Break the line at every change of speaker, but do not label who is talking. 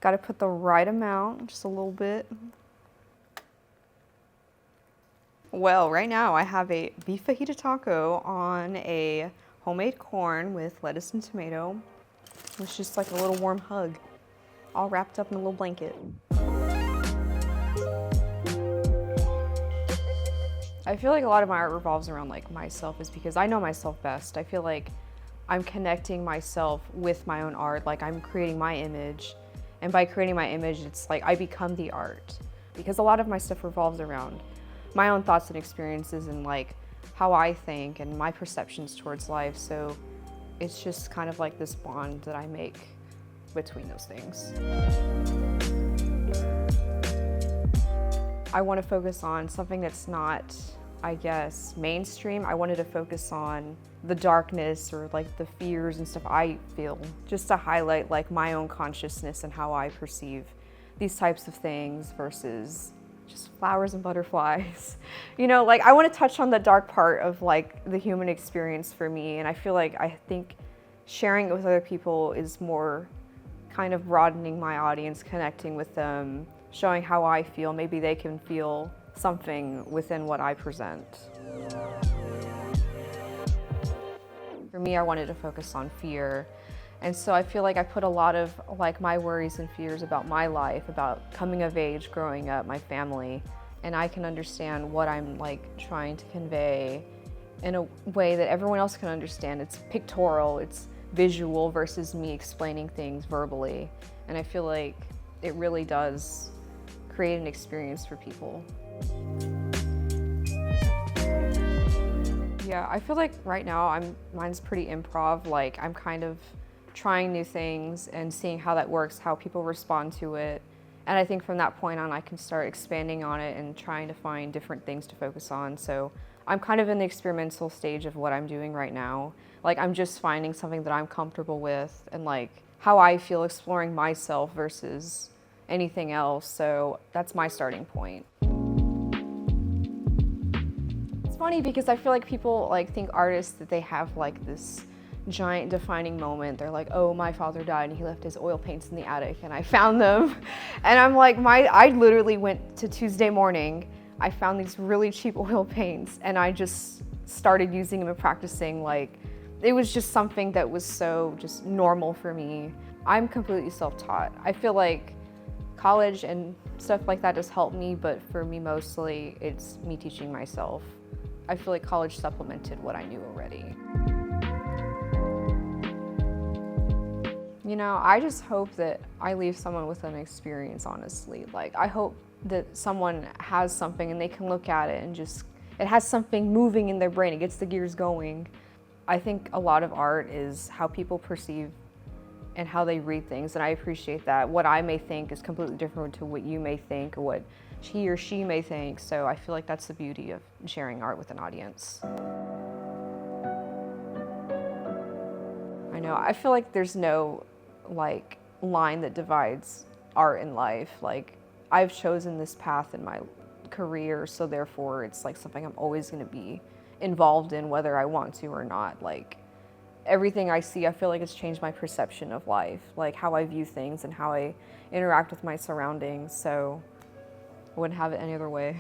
Got to put the right amount, just a little bit. Well, right now I have a beef fajita taco on a homemade corn with lettuce and tomato. It's just like a little warm hug, all wrapped up in a little blanket. I feel like a lot of my art revolves around like myself is because I know myself best. I feel like I'm connecting myself with my own art, like I'm creating my image. And by creating my image, it's like I become the art. Because a lot of my stuff revolves around my own thoughts and experiences and like how I think and my perceptions towards life. So it's just kind of like this bond that I make between those things. I want to focus on something that's not, I guess, mainstream. I wanted to focus on the darkness or like the fears and stuff I feel, just to highlight like my own consciousness and how I perceive these types of things versus just flowers and butterflies. You know, like I want to touch on the dark part of like the human experience for me, and I feel like I think sharing it with other people is more kind of broadening my audience, connecting with them, showing how I feel. Maybe they can feel something within what I present. For me, I wanted to focus on fear. And so I feel like I put a lot of like my worries and fears about my life, about coming of age, growing up, my family, and I can understand what I'm like trying to convey in a way that everyone else can understand. It's pictorial, it's visual versus me explaining things verbally. And I feel like it really does create an experience for people. Yeah, I feel like right now mine's pretty improv. Like I'm kind of trying new things and seeing how that works, how people respond to it. And I think from that point on, I can start expanding on it and trying to find different things to focus on. So I'm kind of in the experimental stage of what I'm doing right now. Like I'm just finding something that I'm comfortable with and like how I feel exploring myself versus anything else. So that's my starting point. It's funny because I feel like people like think artists that they have like this giant defining moment. They're like, oh, my father died and he left his oil paints in the attic and I found them. And I'm like, I literally went to Tuesday morning. I found these really cheap oil paints and I just started using them and practicing. Like, it was just something that was so just normal for me. I'm completely self-taught. I feel like college and stuff like that has helped me, but for me mostly, it's me teaching myself. I feel like college supplemented what I knew already. You know, I just hope that I leave someone with an experience, honestly. Like, I hope that someone has something and they can look at it and just, it has something moving in their brain, it gets the gears going. I think a lot of art is how people perceive and how they read things, and I appreciate that. What I may think is completely different to what you may think or what he or she may think, so I feel like that's the beauty of sharing art with an audience. I know, I feel like there's no like line that divides art and life. Like, I've chosen this path in my career, so therefore it's like something I'm always going to be involved in whether I want to or not. Like, everything I see, I feel like it's changed my perception of life, like how I view things and how I interact with my surroundings, so I wouldn't have it any other way.